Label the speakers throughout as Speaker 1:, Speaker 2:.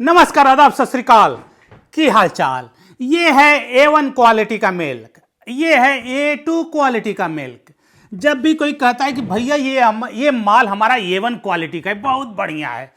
Speaker 1: नमस्कार, आदाब, सत श्री अकाल। की हाल चाल। ये है A1 क्वालिटी का मिल्क, ये है A2 क्वालिटी का मिल्क। जब भी कोई कहता है कि भैया ये माल हमारा A1 क्वालिटी का है, बहुत बढ़िया है,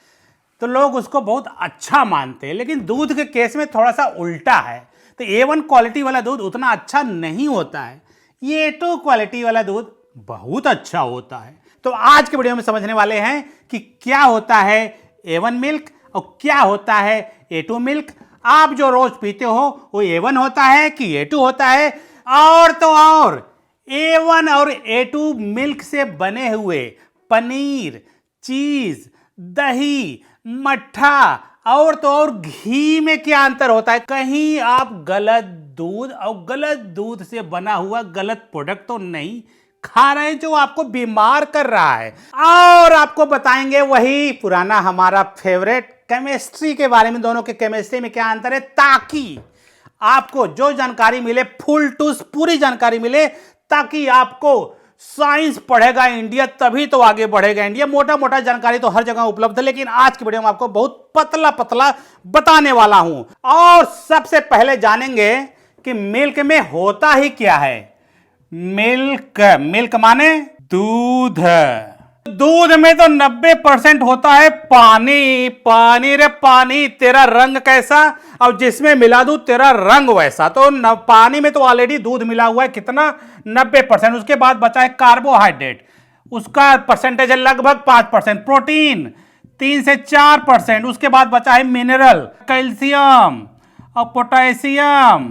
Speaker 1: तो लोग उसको बहुत अच्छा मानते हैं। लेकिन दूध के केस में थोड़ा सा उल्टा है। तो A1 क्वालिटी वाला दूध उतना अच्छा नहीं होता है, A2 क्वालिटी वाला दूध बहुत अच्छा होता है। तो आज के वीडियो में समझने वाले हैं कि क्या होता है A1 मिल्क और क्या होता है A2 मिल्क। आप जो रोज पीते हो वो A1 होता है कि A2 होता है, और तो और A1 और A2 मिल्क से बने हुए पनीर, चीज, दही, मट्ठा और तो और घी में क्या अंतर होता है। कहीं आप गलत दूध और गलत दूध से बना हुआ गलत प्रोडक्ट तो नहीं खा रहे हैं जो आपको बीमार कर रहा है। और आपको बताएंगे वही पुराना हमारा फेवरेट केमिस्ट्री के बारे में, दोनों के केमिस्ट्री में क्या अंतर है, ताकि आपको जो जानकारी मिले फुल टूस पूरी जानकारी मिले, ताकि आपको साइंस पढ़ेगा इंडिया तभी तो आगे बढ़ेगा इंडिया। मोटा मोटा जानकारी तो हर जगह उपलब्ध है, लेकिन आज की वीडियो में आपको बहुत पतला पतला बताने वाला हूं। और सबसे पहले जानेंगे कि मिल्क में होता ही क्या है। मिल्क माने दूध। दूध में तो 90% होता है पानी। पानी रे पानी, तेरा रंग कैसा और जिसमें मिला दूं तेरा रंग वैसा। तो पानी में तो ऑलरेडी दूध मिला हुआ है, कितना 90%। उसके बाद बचा है कार्बोहाइड्रेट, उसका परसेंटेज है लगभग 5%। प्रोटीन 3 से 4%। उसके बाद बचा है मिनरल, कैल्शियम और पोटेशियम,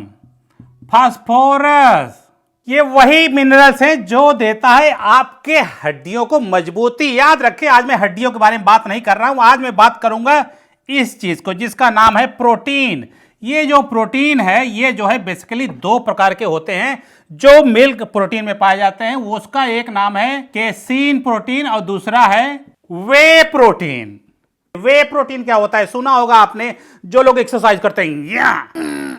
Speaker 1: फास्फोरस। ये वही मिनरल्स हैं जो देता है आपके हड्डियों को मजबूती। याद रखें, आज मैं हड्डियों के बारे में बात नहीं कर रहा हूं, आज मैं बात करूंगा इस चीज को जिसका नाम है प्रोटीन। ये जो प्रोटीन है ये जो है बेसिकली 2 प्रकार के होते हैं जो मिल्क प्रोटीन में पाए जाते हैं। उसका एक नाम है केसीन प्रोटीन और दूसरा है वे प्रोटीन। वे प्रोटीन क्या होता है सुना होगा आपने, जो लोग एक्सरसाइज करते हैं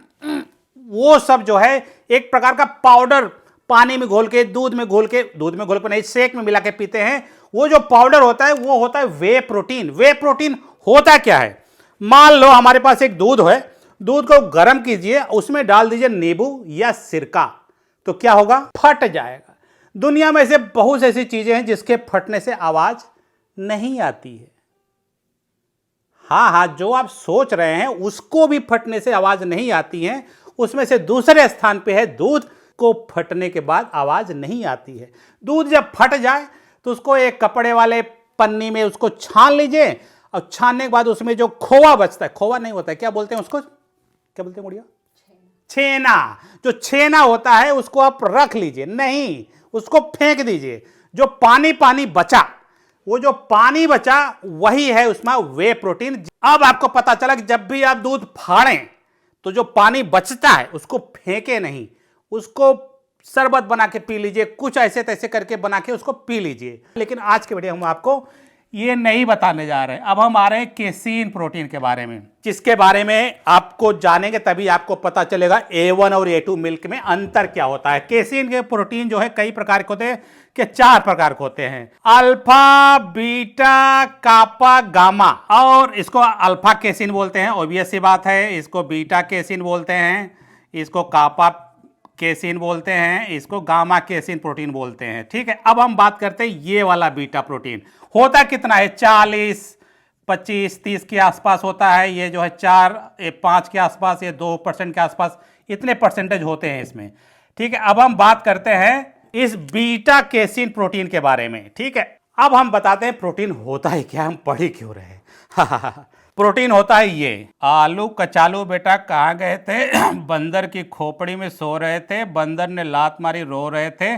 Speaker 1: वो सब जो है एक प्रकार का पाउडर पानी में घोल के दूध में घोल के नहीं, शेक में मिला के पीते हैं। वो जो पाउडर होता है वो होता है वे प्रोटीन। वे प्रोटीन होता क्या है, मान लो हमारे पास एक दूध है, दूध को गर्म कीजिए, उसमें डाल दीजिए नींबू या सिरका, तो क्या होगा, फट जाएगा। दुनिया में ऐसे बहुत ऐसी चीजें हैं जिसके फटने से आवाज नहीं आती है। हाँ, जो आप सोच रहे हैं उसको भी फटने से आवाज नहीं आती है। उसमें से दूसरे स्थान पे है दूध को फटने के बाद आवाज नहीं आती है। दूध जब फट जाए तो उसको एक कपड़े वाले पन्नी में उसको छान लीजिए, और छानने के बाद उसमें जो खोवा बचता है, खोवा नहीं होता है, क्या बोलते हैं उसको, क्या बोलते हैं मुड़िया, छेना। जो छेना होता है उसको आप रख लीजिए, नहीं उसको फेंक दीजिए। जो पानी पानी बचा, वो जो पानी बचा वही है उसमें वे प्रोटीन। अब आपको पता चला कि जब भी आप दूध फाड़ें तो जो पानी बचता है उसको फेंके नहीं, उसको शरबत बना के पी लीजिए, कुछ ऐसे तैसे करके बना के उसको पी लीजिए। लेकिन आज के वीडियो हम आपको ये नहीं बताने जा रहे हैं। अब हम आ रहे हैं केसीन प्रोटीन के बारे में, जिसके बारे में आपको जानेंगे तभी आपको पता चलेगा A1 और A2 मिल्क में अंतर क्या होता है। केसीन के प्रोटीन जो है कई प्रकार के होते हैं, कि 4 प्रकार के होते हैं, अल्फा, बीटा, कापा, गामा। और इसको अल्फा केसीन बोलते हैं, ऑब्वियस सी बात है। इसको बीटा केसीन बोलते हैं, इसको कापा केसीन बोलते हैं, इसको गामा केसीन प्रोटीन बोलते हैं। ठीक है, अब हम बात करते हैं ये वाला बीटा प्रोटीन। होता कितना है, 40, 25, 30 के आसपास होता है। ये जो है 4, 5 के आसपास, ये 2% के आसपास, इतने परसेंटेज होते हैं इसमें। ठीक है, अब हम बात करते हैं इस बीटा केसीन प्रोटीन के बारे में। ठीक है, अब हम बताते हैं प्रोटीन होता है क्या, हम पढ़ ही क्यों रहे। प्रोटीन होता है ये। आलू कचालू बेटा कहाँ गए थे, बंदर की खोपड़ी में सो रहे थे, बंदर ने लात मारी रो रहे थे,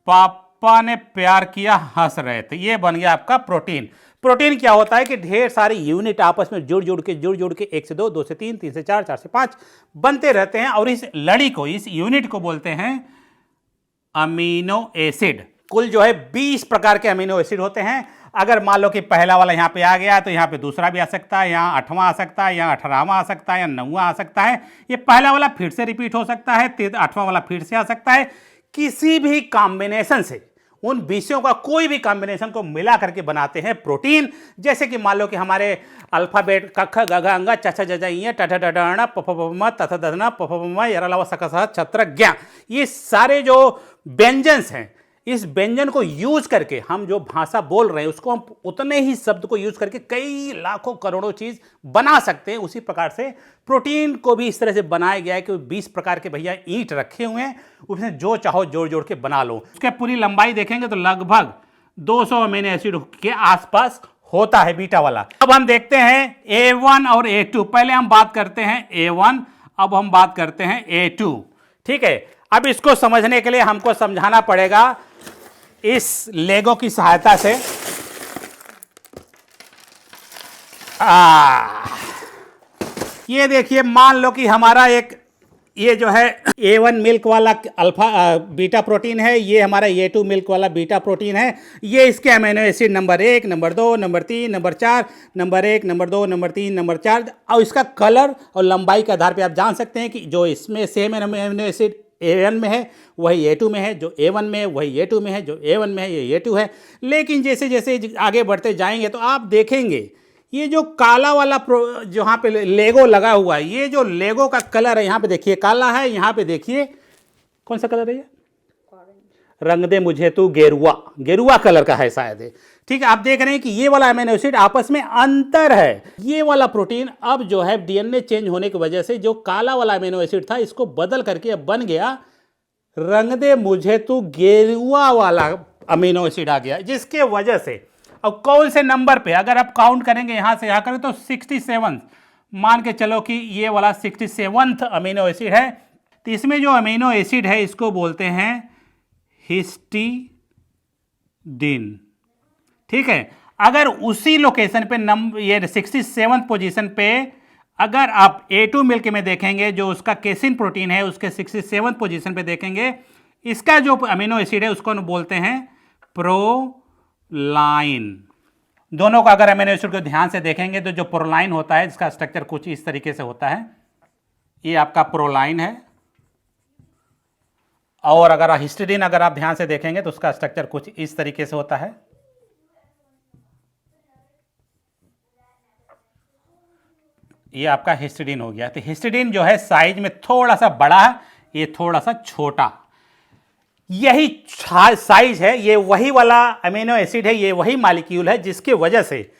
Speaker 1: पापा ने प्यार किया हंस रहे थे। ये बन गया आपका प्रोटीन। प्रोटीन क्या होता है कि ढेर सारी यूनिट आपस में जुड़ जुड़ के 1 से 2, 2 से 3, 3 से 4, 4 से 5 बनते रहते हैं। और इस लड़ी को, इस यूनिट को बोलते हैं अमीनो एसिड। कुल जो है 20 प्रकार के अमीनो एसिड होते हैं। अगर मान लो कि पहला वाला यहां पे आ गया तो यहां पे दूसरा भी आ सकता है, यहां 8वां आ सकता है, यहां 18वां आ सकता है, या 9वां आ सकता है। ये पहला वाला फिर से रिपीट हो सकता है, 8वां वाला फिर से आ सकता है। किसी भी कॉम्बिनेशन से उन विषयों का कोई भी कॉम्बिनेशन को मिला करके बनाते हैं प्रोटीन। जैसे कि मान लो कि हमारे अल्फाबेट क ख ग घ अंग च छ ज झ ञ ट ठ ड ढ ण प फ ब म त थ द न प फ ब म य र ल व स क स छत्र ज्ञ, ये सारे जो व्यंजन्स हैं, इस व्यंजन को यूज करके हम जो भाषा बोल रहे हैं उसको हम उतने ही शब्द को यूज करके कई लाखों करोड़ों चीज बना सकते हैं। उसी प्रकार से प्रोटीन को भी इस तरह से बनाया गया है कि 20 प्रकार के भैया ईंट रखे हुए हैं, उसमें जो चाहो जोड़ जोड़ के बना लो। उसके पूरी लंबाई देखेंगे तो लगभग 200 अमीनो एसिड के आसपास होता है बीटा वाला। अब हम देखते हैं A1 और A2। पहले हम बात करते हैं A1, अब हम बात करते हैं A2। ठीक है, अब इसको समझने के लिए हमको समझाना पड़ेगा इस लेगो की सहायता से। ये देखिए, मान लो कि हमारा एक ये जो है A1 मिल्क वाला अल्फा बीटा प्रोटीन है, ये हमारा A2 मिल्क वाला बीटा प्रोटीन है। ये इसके amino acid number 1, number 2, number 3, number 4, number 1, number 2, number 3, number 4, और इसका कलर और लंबाई के आधार पे आप जान सकते हैं कि जो इसमें सेम अमीनो एसिड A1 में है वही A2 में है, जो A1 में है वही A2 में है, जो A1 में है ये A2 है। लेकिन जैसे जैसे आगे बढ़ते जाएंगे तो आप देखेंगे ये जो काला वाला जहाँ पे लेगो लगा हुआ है, ये जो लेगो का कलर है, यहाँ पे देखिए काला है, यहाँ पे देखिए कौन सा कलर है ये, रंग दे मुझे तू गेरुआ, गेरुआ कलर का है शायद है। ठीक है, आप देख रहे हैं कि ये वाला अमीनो एसिड आपस में अंतर है। ये वाला प्रोटीन अब जो है डीएनए चेंज होने की वजह से जो काला वाला अमीनो एसिड था इसको बदल करके अब बन गया रंग दे मुझे तू गेरुआ वाला अमीनो एसिड आ गया, जिसके वजह से अब कौन से नंबर पे अगर आप काउंट करेंगे यहां से यहां करें तो 67 मान के चलो कि ये वाला 67वां अमीनो एसिड है। तो इसमें जो अमीनो एसिड है इसको बोलते हैं हिस्टीडीन। ठीक है, अगर उसी लोकेशन पे ये 67 पोजीशन पे अगर आप A2 मिल्क में देखेंगे, जो उसका केसिन प्रोटीन है उसके 67 पोजीशन पे देखेंगे, इसका जो अमीनो एसिड है उसको हम बोलते हैं प्रोलाइन। दोनों का अगर अमीनो एसिड को ध्यान से देखेंगे तो जो प्रोलाइन होता है इसका स्ट्रक्चर कुछ इस तरीके से होता है, ये आपका प्रोलाइन है। और अगर हिस्टीडीन अगर आप ध्यान से देखेंगे तो उसका स्ट्रक्चर कुछ इस तरीके से होता है। ये आपका हिस्टीडीन हो गया। तो हिस्टीडीन जो है साइज में थोड़ा सा बड़ा है, ये थोड़ा सा छोटा, यही साइज है। ये वही वाला अमीनो एसिड है, ये वही मॉलिक्यूल है जिसकी वजह से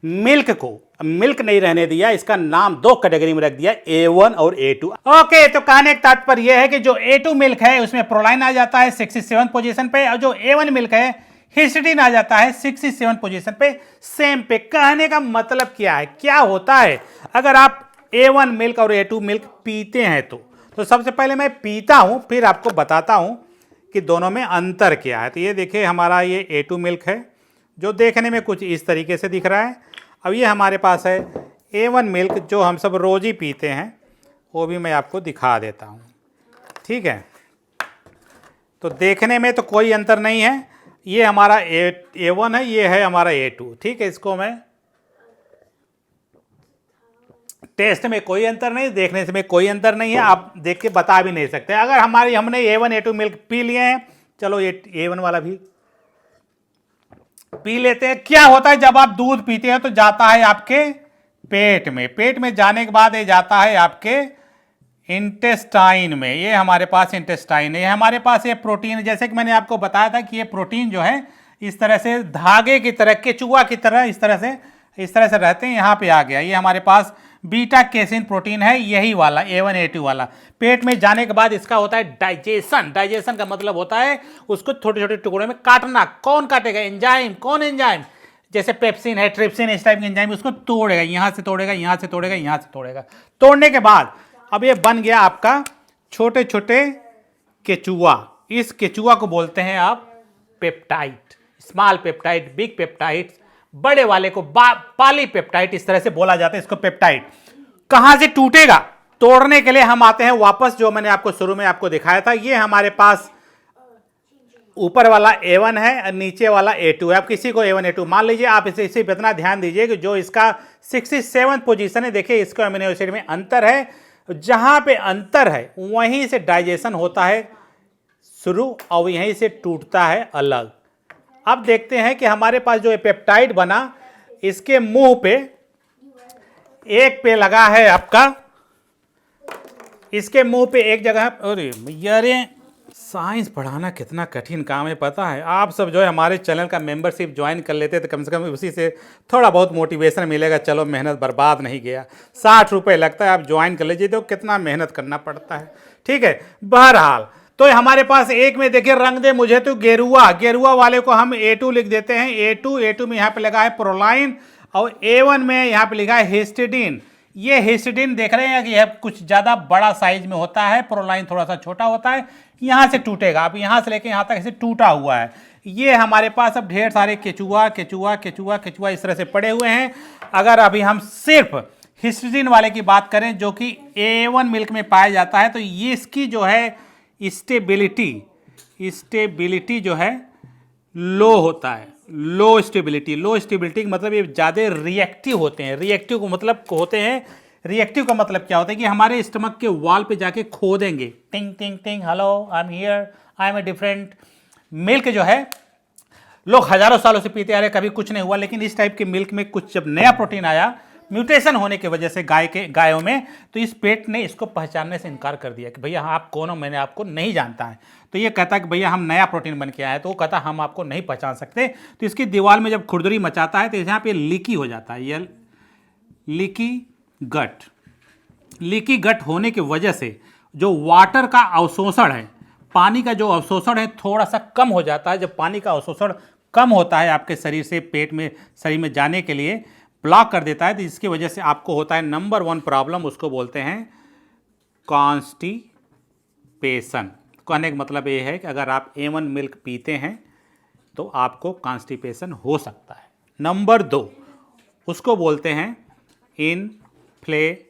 Speaker 1: मिल्क को मिल्क नहीं रहने दिया, इसका नाम दो कैटेगरी में रख दिया, A1 और A2। ओके, तो कहने का तात्पर्य यह है कि जो A2 मिल्क है उसमें प्रोलाइन आ जाता है 67 पोजीशन पे, और जो A1 मिल्क है हिस्टीडीन आ जाता है 67 पोजीशन पे, सेम पे। कहने का मतलब क्या है, क्या होता है अगर आप A1 मिल्क और A2 मिल्क पीते हैं तो सबसे पहले मैं पीता हूं फिर आपको बताता हूं कि दोनों में अंतर क्या है। तो ये देखिए हमारा ये A2 मिल्क है जो देखने में कुछ इस तरीके से दिख रहा है। अब ये हमारे पास है A1 मिल्क जो हम सब रोज ही पीते हैं, वो भी मैं आपको दिखा देता हूँ। ठीक है, तो देखने में तो कोई अंतर नहीं है, ये हमारा A1 है, ये है हमारा A2। ठीक है, इसको मैं टेस्ट में कोई अंतर नहीं, देखने से में कोई अंतर नहीं है, आप देख के बता भी नहीं सकते। अगर हमने A1 A2 मिल्क पी लिए हैं, चलो ये A1 वाला भी पी लेते हैं। क्या होता है जब आप दूध पीते हैं तो जाता है आपके पेट में, पेट में जाने के बाद ये जाता है आपके इंटेस्टाइन में। ये हमारे पास इंटेस्टाइन है, ये हमारे पास ये प्रोटीन, जैसे कि मैंने आपको बताया था कि ये प्रोटीन जो है इस तरह से धागे की तरह, केचुआ की तरह इस तरह से रहते हैं। यहाँ पे आ गया, ये हमारे पास बीटा केसिन प्रोटीन है, यही वाला A1 A2 वाला। पेट में जाने के बाद इसका होता है डाइजेशन। डाइजेशन का मतलब होता है उसको छोटे छोटे टुकड़ों में काटना। कौन काटेगा? एंजाइम। कौन एंजाइम? जैसे पेप्सिन है, ट्रिप्सिन, इस टाइप के एंजाइम उसको तोड़ेगा, यहाँ से तोड़ेगा, यहाँ से तोड़ेगा, यहाँ से तोड़ेगा। तोड़ने के बाद अब ये बन गया आपका छोटे छोटे केचुआ। इस केचुआ को बोलते हैं आप peptide, small peptide, big peptide, बड़े वाले को पॉलीपेप्टाइड, इस तरह से बोला जाता है इसको पेप्टाइड। कहां से टूटेगा? तोड़ने के लिए हम आते हैं वापस, जो मैंने आपको शुरू में आपको दिखाया था। ये हमारे पास ऊपर वाला A1 है और नीचे वाला A2 है। आप किसी को A1 A2 मान लीजिए। आप इसे इतना ध्यान दीजिए कि जो इसका 67 पोजीशन है, देखिए इसको अमीनो एसिड में अंतर है, जहां पे अंतर है वहीं से डाइजेशन होता है शुरू और यहीं से टूटता है अलग। अब देखते हैं कि हमारे पास जो पेप्टाइड बना, इसके मुंह पे एक पे लगा है आपका, इसके मुंह पे एक जगह, अरे भैया रे, साइंस पढ़ाना कितना कठिन काम है पता है। आप सब जो है हमारे चैनल का मेंबरशिप ज्वाइन कर लेते तो कम से कम उसी से थोड़ा बहुत मोटिवेशन मिलेगा, चलो मेहनत बर्बाद नहीं गया। 60 रुपये लगता है, आप ज्वाइन कर लीजिए, तो कितना मेहनत करना पड़ता है। ठीक है, बहरहाल तो हमारे पास एक में देखिए, रंग दे मुझे तो गेरुआ, गेरुआ वाले को हम A2 लिख देते हैं। A2 में यहाँ पे लगा है प्रोलाइन, और A1 में यहाँ पे लिखा है हिस्टिडीन। ये हिस्टिडीन देख रहे हैं कि यह कुछ ज़्यादा बड़ा साइज में होता है, प्रोलाइन थोड़ा सा छोटा होता है। यहाँ से टूटेगा, आप यहाँ से लेके यहाँ तक ऐसे टूटा हुआ है। ये हमारे पास अब ढेर सारे केचुआ केचुआ केचुआ केचुआ इस तरह से पड़े हुए हैं। अगर अभी हम सिर्फ हिस्टिडीन वाले की बात करें जो कि A1 मिल्क में पाया जाता है, तो ये इसकी जो है स्टेबिलिटी जो है लो होता है। लो स्टेबिलिटी का मतलब ये ज़्यादा रिएक्टिव होते हैं। रिएक्टिव का मतलब क्या होता है कि हमारे स्टमक के वॉल पे जाके खोदेंगे, टिंग टिंग टिंग, hello I am here, I am a different. Milk जो है लोग हजारों सालों से पीते आ रहे, कभी कुछ नहीं हुआ, लेकिन इस टाइप के मिल्क में कुछ जब नया प्रोटीन आया, म्यूटेशन होने की वजह से गायों में, तो इस पेट ने इसको पहचानने से इनकार कर दिया कि भैया आप कौन हो, मैंने आपको नहीं जानता है। तो ये कहता है कि भैया हम नया प्रोटीन बन के आए हैं, तो वो कहता हम आपको नहीं पहचान सकते। तो इसकी दीवार में जब खुरदरी मचाता है तो यहाँ पे लीकी हो जाता है, ये लीकी गट होने की वजह से जो वाटर का अवशोषण है, पानी का जो अवशोषण है थोड़ा सा कम हो जाता है। जब पानी का अवशोषण कम होता है आपके शरीर से शरीर में जाने के लिए ब्लॉक कर देता है, तो इसकी वजह से आपको होता है नंबर 1 प्रॉब्लम, उसको बोलते हैं कॉन्स्टिपेशन। कहने का मतलब ये है कि अगर आप A1 मिल्क पीते हैं तो आपको कॉन्स्टिपेशन हो सकता है। नंबर 2 उसको बोलते हैं इन्फ्लेमेशन।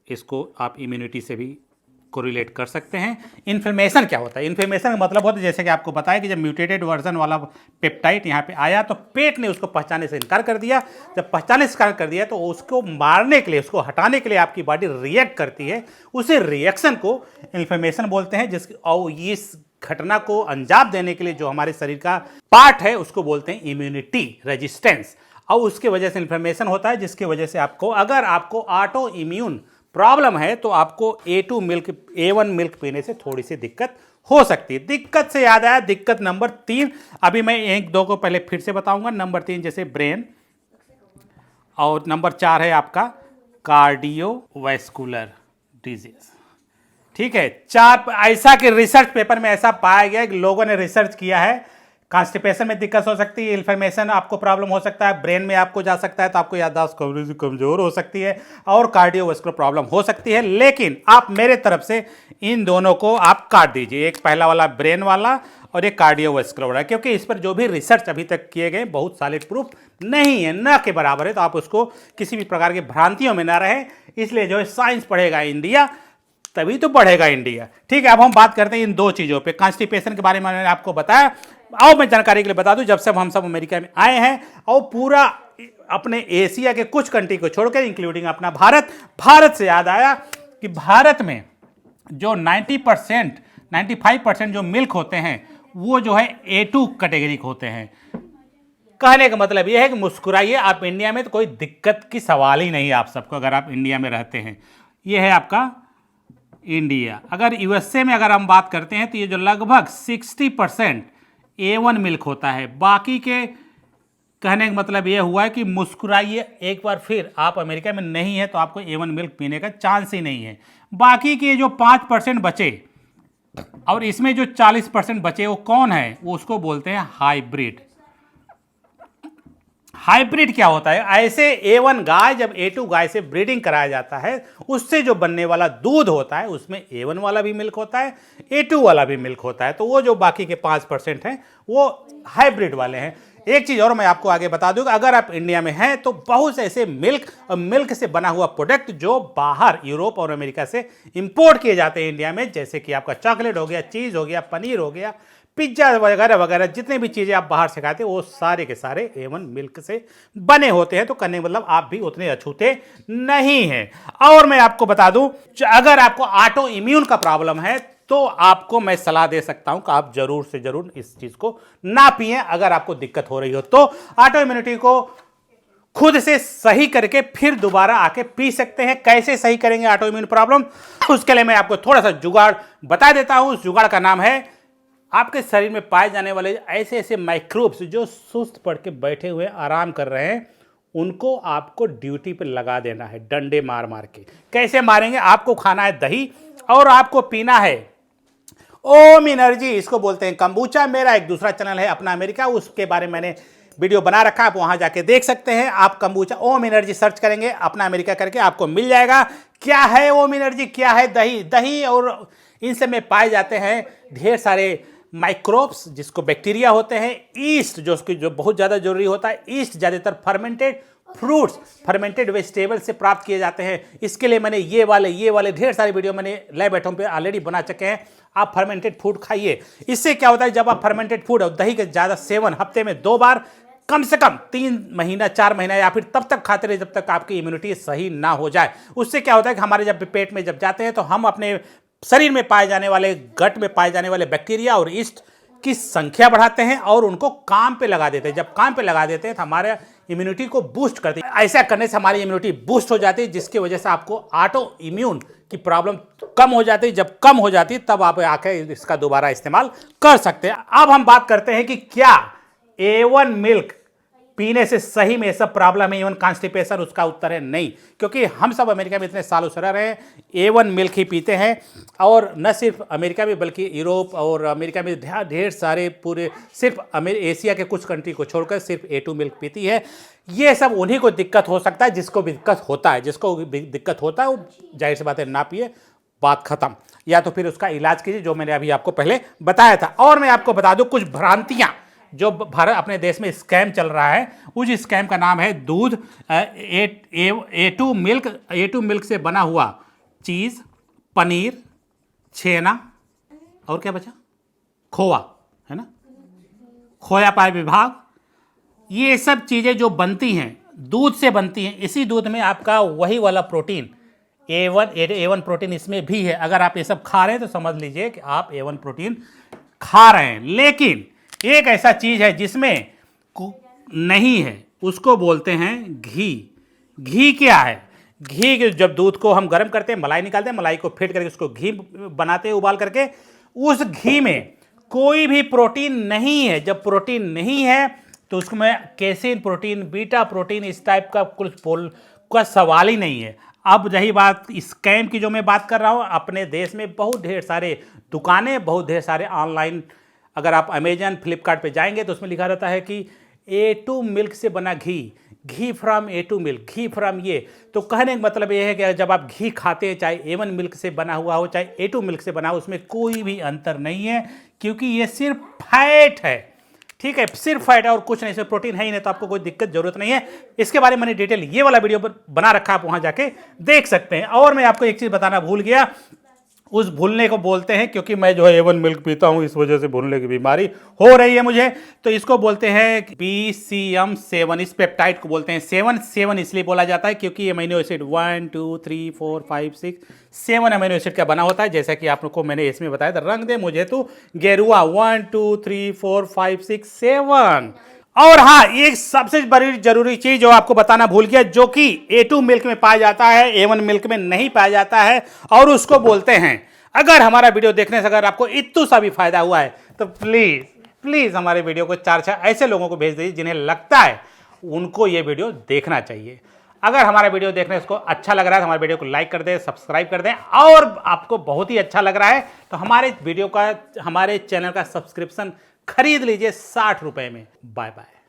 Speaker 1: इसको आप इम्यूनिटी से भी कोरिलेट कर सकते हैं। इन्फ्लेमेशन क्या होता है? इन्फ्लेमेशन का मतलब होता है, जैसे कि आपको बताया कि जब म्यूटेटेड वर्जन वाला पेप्टाइड यहाँ पे आया तो पेट ने उसको पहचानने से इनकार कर दिया। जब पहचानने से इनकार कर दिया तो उसको मारने के लिए, उसको हटाने के लिए आपकी बॉडी रिएक्ट करती है। उसे रिएक्शन को इन्फ्लेमेशन बोलते हैं। और इस घटना को अंजाम देने के लिए जो हमारे शरीर का पार्ट है उसको बोलते हैं इम्यूनिटी रेजिस्टेंस, और उसके वजह से इन्फ्लेमेशन होता है, जिसकी वजह से अगर आपको ऑटो इम्यून प्रॉब्लम है तो आपको A1 मिल्क पीने से थोड़ी सी दिक्कत हो सकती है। दिक्कत से याद आया, दिक्कत नंबर 3, अभी मैं 1-2 को पहले फिर से बताऊंगा। नंबर 3 जैसे ब्रेन, और नंबर 4 है आपका कार्डियोवैस्कुलर डिजीज। ठीक है, 4 ऐसा कि रिसर्च पेपर में ऐसा पाया गया कि लोगों ने रिसर्च किया है, कॉन्स्टिपेशन में दिक्कत हो सकती है, इन्फ्लेमेशन आपको प्रॉब्लम हो सकता है, ब्रेन में आपको जा सकता है तो आपको याददाश्त कमजोर हो सकती है, और कार्डियोवैस्कुलर प्रॉब्लम हो सकती है। लेकिन आप मेरे तरफ से इन दोनों को आप काट दीजिए, एक पहला वाला ब्रेन वाला और एक कार्डियोवैस्कुलर वाला, क्योंकि इस पर जो भी रिसर्च अभी तक किए गए बहुत सॉलिड प्रूफ नहीं है, न के बराबर है। तो आप उसको किसी भी प्रकार की भ्रांतियों में ना रहे, इसलिए जो है साइंस पढ़ेगा इंडिया तभी तो बढ़ेगा इंडिया। ठीक है, अब हम बात करते हैं इन 2 चीज़ों पे। कॉन्स्टिपेशन के बारे में मैंने आपको बताया। आओ मैं जानकारी के लिए बता दूं, जब से हम सब अमेरिका में आए हैं और पूरा अपने एशिया के कुछ कंट्री को छोड़कर इंक्लूडिंग अपना भारत से याद आया कि भारत में जो 95% जो मिल्क होते हैं वो जो है A2 कैटेगरी के होते हैं। कहने का मतलब ये है कि मुस्कुराइए, आप इंडिया में तो कोई दिक्कत की सवाल ही नहीं है आप सबको, अगर आप इंडिया में रहते हैं। ये है आपका इंडिया। अगर USA में अगर हम बात करते हैं तो ये जो लगभग 60% A1 मिल्क होता है। बाकी के कहने का मतलब ये हुआ है कि मुस्कुराइए एक बार फिर, आप अमेरिका में नहीं है तो आपको A1 मिल्क पीने का चांस ही नहीं है। बाकी के जो 5% बचे और इसमें जो 40% बचे वो कौन है? वो उसको बोलते हैं हाइब्रिड। हाइब्रिड क्या होता है? ऐसे A1 गाय जब A2 गाय से ब्रीडिंग कराया जाता है, उससे जो बनने वाला दूध होता है उसमें A1 वाला भी मिल्क होता है, A2 वाला भी मिल्क होता है। तो वो जो बाकी के 5% हैं वो हाइब्रिड वाले हैं। एक चीज़ और मैं आपको आगे बता दूं, अगर आप इंडिया में हैं तो बहुत से ऐसे मिल्क और मिल्क से बना हुआ प्रोडक्ट जो बाहर यूरोप और अमेरिका से इंपोर्ट किए जाते हैं इंडिया में, जैसे कि आपका चॉकलेट हो गया, चीज़ हो गया, पनीर हो गया, पिज्जा वगैरह वगैरह, जितने भी चीज़ें आप बाहर से खाते हैं वो सारे के सारे A1 मिल्क से बने होते हैं। तो करने का मतलब आप भी उतने अछूते नहीं हैं। और मैं आपको बता दूं, अगर आपको ऑटो इम्यून का प्रॉब्लम है तो आपको मैं सलाह दे सकता हूं कि आप जरूर से जरूर इस चीज को ना पिए अगर आपको दिक्कत हो रही हो तो। ऑटो इम्यूनिटी को खुद से सही करके फिर दोबारा आके पी सकते हैं। कैसे सही करेंगे ऑटो इम्यून प्रॉब्लम, उसके लिए मैं आपको थोड़ा सा जुगाड़ बता देता हूं। उस जुगाड़ का नाम है आपके शरीर में पाए जाने वाले ऐसे ऐसे माइक्रोब्स जो सुस्त पड़ के बैठे हुए आराम कर रहे हैं, उनको आपको ड्यूटी पे लगा देना है डंडे मार मार के। कैसे मारेंगे, आपको खाना है दही और आपको पीना है ओम एनर्जी, इसको बोलते हैं कंबूचा। मेरा एक दूसरा चैनल है अपना अमेरिका, उसके बारे में मैंने वीडियो बना रखा है, आप वहां जाके देख सकते हैं। आप कंबूचा ओम एनर्जी सर्च करेंगे अपना अमेरिका करके, आपको मिल जाएगा। क्या है ओम एनर्जी, क्या है दही। दही और इनसे में पाए जाते हैं ढेर सारे माइक्रोब्स जिसको बैक्टीरिया होते हैं। ईस्ट जो बहुत ज़्यादा जरूरी होता है। ईस्ट ज़्यादातर फर्मेंटेड फ्रूट्स, फर्मेंटेड वेजिटेबल से प्राप्त किए जाते हैं। इसके लिए मैंने ये वाले ढेर सारे वीडियो मैंने लैब एटम पे ऑलरेडी बना चुके हैं। आप फर्मेंटेड फूड खाइए। इससे क्या होता है, जब आप फर्मेंटेड फूड और दही के ज़्यादा सेवन हफ्ते में 2 बार कम से कम 3 महीना 4 महीना या फिर तब तक खाते रहे जब तक आपकी इम्यूनिटी सही ना हो जाए। उससे क्या होता है कि हमारे जब पेट में जब जाते हैं तो हम अपने शरीर में पाए जाने वाले, गट में पाए जाने वाले बैक्टीरिया और ईस्ट की संख्या बढ़ाते हैं और उनको काम पे लगा देते हैं। जब काम पे लगा देते हैं तो हमारे इम्यूनिटी को बूस्ट करते हैं। ऐसा करने से हमारी इम्यूनिटी बूस्ट हो जाती है, जिसकी वजह से आपको ऑटो इम्यून की प्रॉब्लम कम हो जाती है। जब कम हो जाती है तब आप आके इसका दोबारा इस्तेमाल कर सकते हैं। अब हम बात करते हैं कि क्या A1 मिल्क पीने से सही में सब प्रॉब्लम है, इवन कॉन्स्टिपेशन, उसका उत्तर है नहीं। क्योंकि हम सब अमेरिका में इतने सालों से रह रहे हैं, A1 मिल्क ही पीते हैं। और न सिर्फ अमेरिका में बल्कि यूरोप और अमेरिका में ढेर सारे पूरे सिर्फ एशिया के कुछ कंट्री को छोड़कर सिर्फ A2 मिल्क पीती है। ये सब उन्हीं को दिक्कत हो सकता है जिसको भी दिक्कत होता है। जिसको दिक्कत होता है वो जाहिर सी बात है ना पिए, बात खत्म। या तो फिर उसका इलाज कीजिए जो मैंने अभी आपको पहले बताया था। और मैं आपको बता दूं कुछ भ्रांतियां जो भारत अपने देश में स्कैम चल रहा है। उस स्कैम का नाम है दूध, A2 मिल्क, A2 मिल्क से बना हुआ चीज़, पनीर, छेना और क्या बचा, खोआ, है ना, खोया पाए विभाग। ये सब चीज़ें जो बनती हैं दूध से बनती हैं। इसी दूध में आपका वही वाला प्रोटीन A1 प्रोटीन इसमें भी है। अगर आप ये सब खा रहे हैं तो समझ लीजिए कि आप A1 प्रोटीन खा रहे हैं। लेकिन एक ऐसा चीज है जिसमें नहीं है, उसको बोलते हैं घी। घी क्या है, घी जब दूध को हम गर्म करते हैं, मलाई निकालते हैं, मलाई को फेंट करके उसको घी बनाते हैं उबाल करके, उस घी में कोई भी प्रोटीन नहीं है। जब प्रोटीन नहीं है तो उसमें कैसीन प्रोटीन, बीटा प्रोटीन, इस टाइप का कुछ का सवाल ही नहीं है। अब रही बात स्कैम की जो मैं बात कर रहा हूँ, अपने देश में बहुत ढेर सारे दुकानें, बहुत ढेर सारे ऑनलाइन, अगर आप अमेजन फ्लिपकार्ट पे जाएंगे तो उसमें लिखा रहता है कि A2 मिल्क से बना ghee from A2 milk, ghee from ये। तो कहने का मतलब ये है कि जब आप घी खाते हैं, चाहे A1 मिल्क से बना हुआ हो चाहे A2 मिल्क से बना हो, उसमें कोई भी अंतर नहीं है, क्योंकि ये सिर्फ फैट है। ठीक है, सिर्फ फैट है और कुछ नहीं, इसमें प्रोटीन है ही नहीं, तो आपको कोई दिक्कत जरूरत नहीं है। इसके बारे में मैंने डिटेल ये वाला वीडियो बना रखा है, आप वहां जाके देख सकते हैं। और मैं आपको एक चीज बताना भूल गया, उस भूलने को बोलते हैं, क्योंकि मैं जो है A1 मिल्क पीता हूं इस वजह से भूलने की बीमारी हो रही है मुझे, तो इसको बोलते हैं PCM7। इस पेप्टाइड को बोलते हैं 7 इसलिए बोला जाता है क्योंकि अमीनो एसिड 1 2 3 4 5 6 7 अमीनो एसिड का बना होता है। जैसा कि आप लोग को मैंने इसमें बताया था, रंग दे मुझे तो गेरुआ 1 2 3 4 5 6 7। और हाँ, एक सबसे बड़ी जरूरी चीज जो आपको बताना भूल गया, जो कि A2 मिल्क में पाया जाता है, A1 मिल्क में नहीं पाया जाता है, और उसको बोलते हैं, अगर हमारा वीडियो देखने से अगर आपको इतना सा भी फायदा हुआ है तो प्लीज हमारे वीडियो को 4 ऐसे लोगों को भेज दीजिए जिन्हें लगता है उनको ये वीडियो देखना चाहिए। अगर हमारा वीडियो देखने को अच्छा लग रहा है तो हमारे वीडियो को लाइक कर दें, सब्सक्राइब कर दें, और आपको बहुत ही अच्छा लग रहा है तो हमारे वीडियो का, हमारे चैनल का सब्सक्रिप्शन खरीद लीजिए 60 रुपए में। Bye bye.